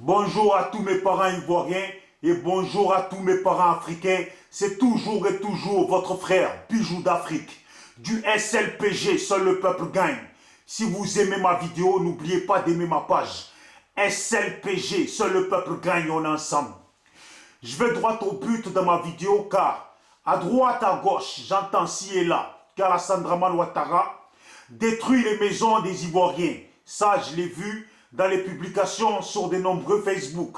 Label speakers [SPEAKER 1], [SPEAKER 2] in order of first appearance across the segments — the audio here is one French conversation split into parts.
[SPEAKER 1] Bonjour à tous mes parents ivoiriens et bonjour à tous mes parents africains. C'est toujours et toujours votre frère Bijou d'Afrique. Du SLPG, seul le peuple gagne. Si vous aimez ma vidéo, n'oubliez pas d'aimer ma page. SLPG, seul le peuple gagne, on est ensemble. Je vais droit au but dans ma vidéo car à droite, à gauche, j'entends ci et là qu'Alassane Dramane Ouattara détruit les maisons des Ivoiriens. Ça, je l'ai vu dans les publications sur de nombreux Facebook.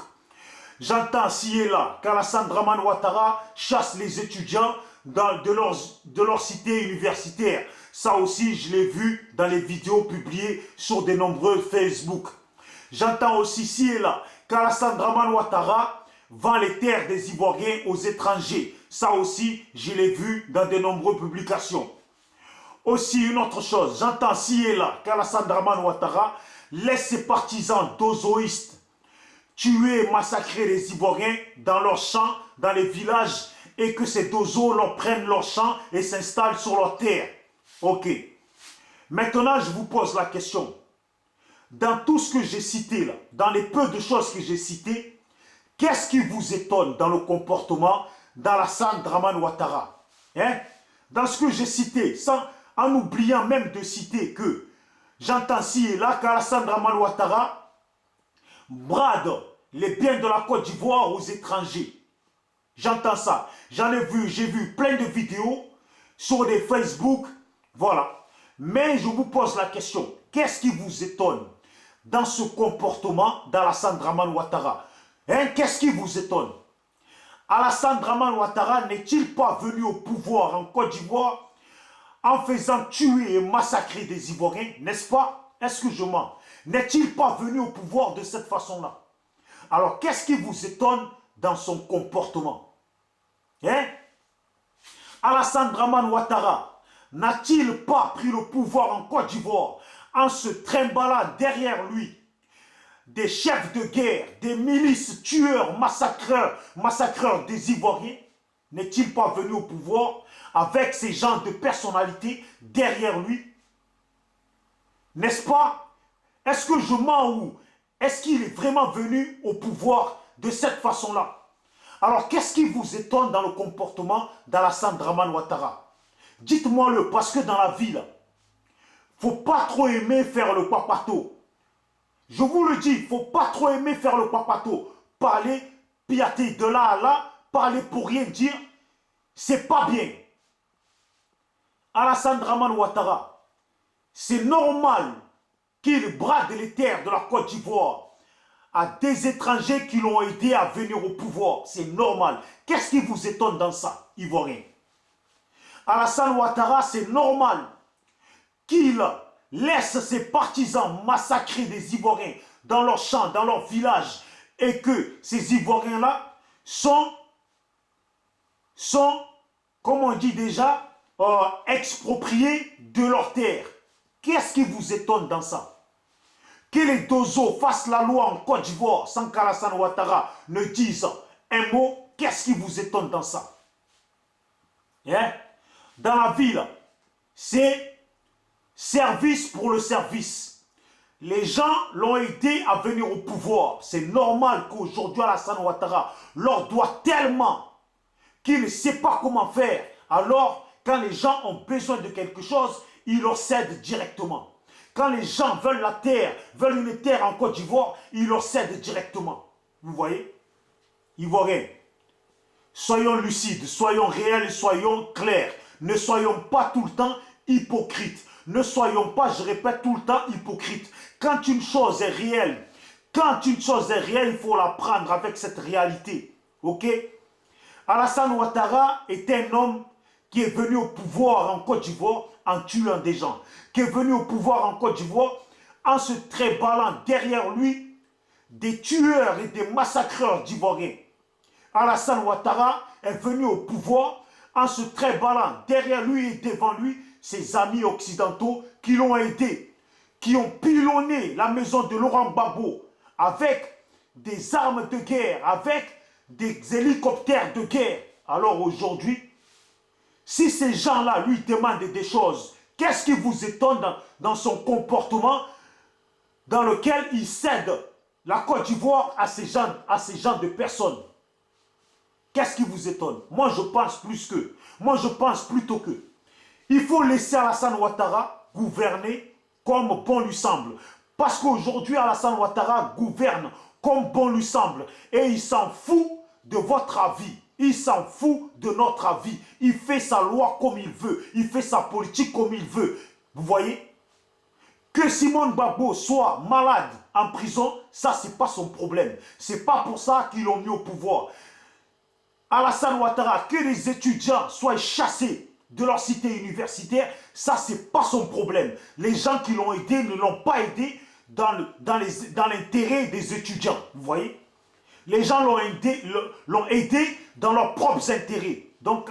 [SPEAKER 1] J'entends ci et là qu'Alassane Dramane Ouattara chasse les étudiants de leur cité universitaire. Ça aussi, je l'ai vu dans les vidéos publiées sur de nombreux Facebook. J'entends aussi ci et là qu'Alassane Dramane Ouattara vend les terres des Ivoiriens aux étrangers. Ça aussi, je l'ai vu dans de nombreuses publications. Aussi, une autre chose, j'entends ci et là qu'Alassane Dramane Ouattara laisse ses partisans dozoïstes tuer et massacrer les Ivoiriens dans leurs champs, dans les villages, et que ces dozos leur prennent leurs champs et s'installent sur leurs terres. Ok. Maintenant, je vous pose la question. Dans tout ce que j'ai cité là, dans les peu de choses que j'ai citées, qu'est-ce qui vous étonne dans le comportement d'Alassane Dramane Ouattara? Dans ce que j'ai cité, en oubliant même de citer que j'entends ci et là qu'Alassane Dramane Ouattara brade les biens de la Côte d'Ivoire aux étrangers. J'entends ça. J'ai vu plein de vidéos sur des Facebook. Voilà. Mais je vous pose la question. Qu'est-ce qui vous étonne dans ce comportement d'Alassane Dramane Ouattara? Qu'est-ce qui vous étonne? Alassane Dramane Ouattara n'est-il pas venu au pouvoir en Côte d'Ivoire en faisant tuer et massacrer des Ivoiriens, n'est-ce pas? Est-ce que je mens? N'est-il pas venu au pouvoir de cette façon-là? Alors, qu'est-ce qui vous étonne dans son comportement? Alassane Dramane Ouattara n'a-t-il pas pris le pouvoir en Côte d'Ivoire en se trimballant derrière lui des chefs de guerre, des milices tueurs, massacreurs des Ivoiriens? N'est-il pas venu au pouvoir avec ces gens de personnalité derrière lui? N'est-ce pas? Est-ce que je mens ou est-ce qu'il est vraiment venu au pouvoir de cette façon-là? Alors, qu'est-ce qui vous étonne dans le comportement d'Alassane Dramane Ouattara? Dites-moi-le, parce que dans la vie, il ne faut pas trop aimer faire le papato. Je vous le dis, il ne faut pas trop aimer faire le papato. Parler, piater de là à là, parler pour rien dire, c'est pas bien. Alassane Dramane Ouattara, c'est normal qu'il brade les terres de la Côte d'Ivoire à des étrangers qui l'ont aidé à venir au pouvoir. C'est normal. Qu'est-ce qui vous étonne dans ça, Ivoirien? Alassane Ouattara, c'est normal qu'il laisse ses partisans massacrer des Ivoiriens dans leurs champs, dans leurs villages, et que ces Ivoiriens-là sont, comme on dit déjà, expropriés de leurs terres. Qu'est-ce qui vous étonne dans ça? Que les dozos fassent la loi en Côte d'Ivoire sans qu'Alassane Ouattara ne dise un mot, qu'est-ce qui vous étonne dans ça? Dans la ville, c'est service pour le service. Les gens l'ont aidé à venir au pouvoir. C'est normal qu'aujourd'hui Alassane Ouattara leur doit tellement qu'il ne sait pas comment faire. Alors, quand les gens ont besoin de quelque chose, il leur cède directement. Quand les gens veulent la terre, veulent une terre en Côte d'Ivoire, il leur cède directement. Vous voyez? Ivoiriens, soyons lucides, soyons réels, soyons clairs. Ne soyons pas tout le temps hypocrites. Ne soyons pas, je répète, tout le temps hypocrites. Quand une chose est réelle, il faut la prendre avec cette réalité. Ok? Alassane Ouattara est un homme qui est venu au pouvoir en Côte d'Ivoire en tuant des gens, qui est venu au pouvoir en Côte d'Ivoire en se tréballant derrière lui des tueurs et des massacreurs d'Ivoiriens. Alassane Ouattara est venu au pouvoir en se tréballant derrière lui et devant lui ses amis occidentaux qui l'ont aidé, qui ont pilonné la maison de Laurent Gbagbo avec des armes de guerre, avec des hélicoptères de guerre. Alors aujourd'hui, si ces gens-là lui demandent des choses, qu'est-ce qui vous étonne dans son comportement dans lequel il cède La Côte d'Ivoire a ces gens de personnes. Qu'est-ce qui vous étonne? Moi, je pense plus que. Moi, je pense plutôt que. Il faut laisser Alassane Ouattara gouverner comme bon lui semble. Parce qu'aujourd'hui, Alassane Ouattara gouverne comme bon lui semble. Et il s'en fout de votre avis. Il s'en fout de notre avis. Il fait sa loi comme il veut. Il fait sa politique comme il veut. Vous voyez? Que Simone Gbagbo soit malade en prison, ça, c'est pas son problème. C'est pas pour ça qu'ils l'ont mis au pouvoir. Alassane Ouattara, que les étudiants soient chassés de leur cité universitaire, ça, c'est pas son problème. Les gens qui l'ont aidé ne l'ont pas aidé dans l'intérêt des étudiants. Vous voyez? Les gens l'ont aidé dans leurs propres intérêts. Donc,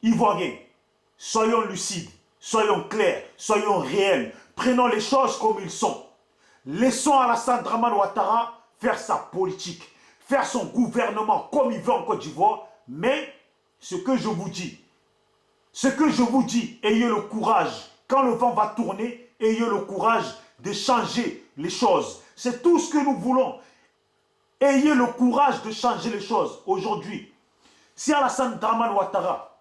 [SPEAKER 1] Ivoiriens, soyons lucides, soyons clairs, soyons réels. Prenons les choses comme ils sont. Laissons Alassane Dramane Ouattara faire sa politique, faire son gouvernement comme il veut en Côte d'Ivoire. Mais ce que je vous dis, ayez le courage, quand le vent va tourner, ayez le courage de changer les choses. C'est tout ce que nous voulons. Ayez le courage de changer les choses. Aujourd'hui, si Alassane Dramane Ouattara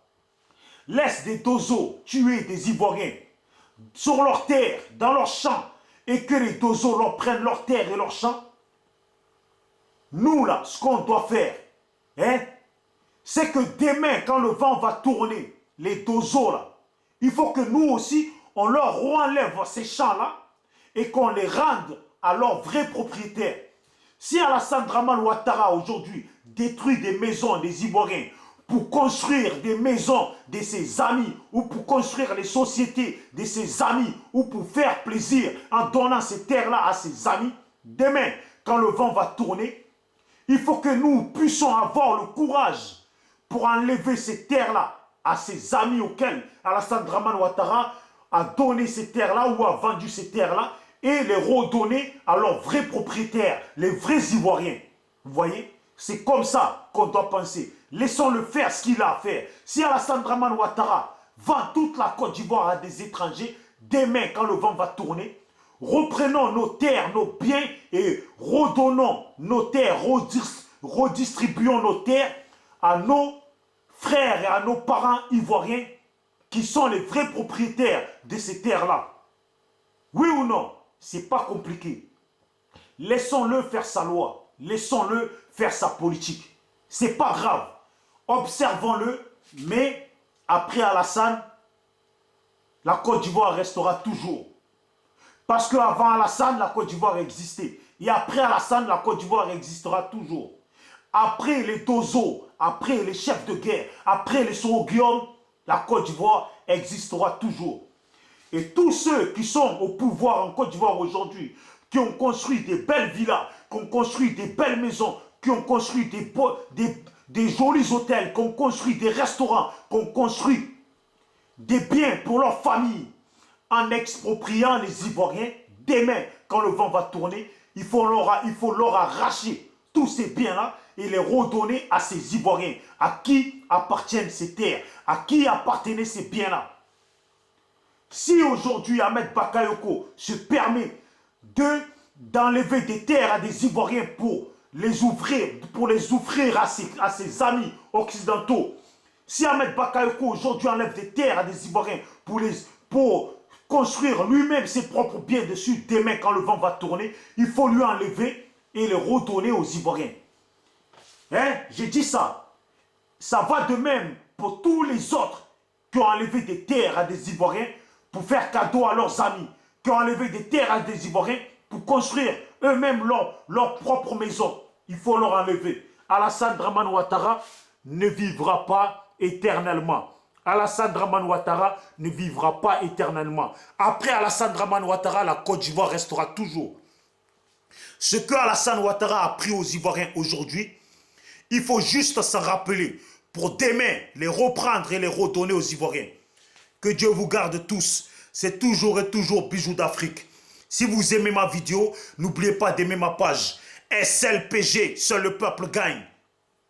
[SPEAKER 1] laisse des dozos tuer des Ivoiriens sur leurs terres, dans leurs champs, et que les dozos leur prennent leurs terres et leurs champs, nous là, ce qu'on doit faire, c'est que demain, quand le vent va tourner, les dozos là, il faut que nous aussi, on leur enlève ces champs-là et qu'on les rende à leurs vrais propriétaires. Si Alassane Dramane Ouattara aujourd'hui détruit des maisons des Ivoiriens pour construire des maisons de ses amis ou pour construire les sociétés de ses amis ou pour faire plaisir en donnant ces terres-là à ses amis, demain, quand le vent va tourner, il faut que nous puissions avoir le courage pour enlever ces terres-là à ses amis auxquels Alassane Dramane Ouattara a donné ces terres-là ou a vendu ces terres-là et les redonner à leurs vrais propriétaires, les vrais Ivoiriens. Vous voyez? C'est comme ça qu'on doit penser. Laissons-le faire ce qu'il a à faire. Si Alassane Dramane Ouattara vend toute la Côte d'Ivoire à des étrangers, demain, quand le vent va tourner, reprenons nos terres, nos biens et redonnons nos terres, redistribuons nos terres à nos frères et à nos parents ivoiriens qui sont les vrais propriétaires de ces terres-là. Oui ou non? C'est pas compliqué. Laissons-le faire sa loi. Laissons-le faire sa politique. C'est pas grave. Observons-le, mais après Alassane, la Côte d'Ivoire restera toujours. Parce qu'avant Alassane, la Côte d'Ivoire existait. Et après Alassane, la Côte d'Ivoire existera toujours. Après les Dozo, après les chefs de guerre, après les Soro-Guillaume, la Côte d'Ivoire existera toujours. Et tous ceux qui sont au pouvoir en Côte d'Ivoire aujourd'hui, qui ont construit des belles villas, qui ont construit des belles maisons, qui ont construit des jolis hôtels, qui ont construit des restaurants, qui ont construit des biens pour leur famille, en expropriant les Ivoiriens, demain, quand le vent va tourner, il faut leur arracher tous ces biens-là et les redonner à ces Ivoiriens. À qui appartiennent ces terres? À qui appartenaient ces biens-là? Si aujourd'hui Ahmed Bakayoko se permet d'enlever des terres à des Ivoiriens pour les offrir à ses amis occidentaux, si Ahmed Bakayoko aujourd'hui enlève des terres à des Ivoiriens pour construire lui-même ses propres biens dessus, demain quand le vent va tourner, il faut lui enlever et les redonner aux Ivoiriens. J'ai dit ça. Ça va de même pour tous les autres qui ont enlevé des terres à des Ivoiriens pour faire cadeau à leurs amis, qui ont enlevé des terres à des Ivoiriens pour construire eux-mêmes leur propre maison. Il faut leur enlever. Alassane Dramane Ouattara ne vivra pas éternellement. Alassane Dramane Ouattara ne vivra pas éternellement. Après Alassane Dramane Ouattara, la Côte d'Ivoire restera toujours. Ce que Alassane Ouattara a pris aux Ivoiriens aujourd'hui, il faut juste s'en rappeler pour demain les reprendre et les redonner aux Ivoiriens. Que Dieu vous garde tous. C'est toujours et toujours Bijou d'Afrique. Si vous aimez ma vidéo, n'oubliez pas d'aimer ma page. SLPG, seul le peuple gagne.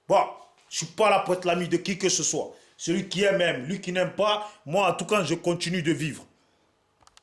[SPEAKER 1] Bon, je ne suis pas là pour être l'ami de qui que ce soit. Celui qui aime, lui qui n'aime pas, moi en tout cas je continue de vivre.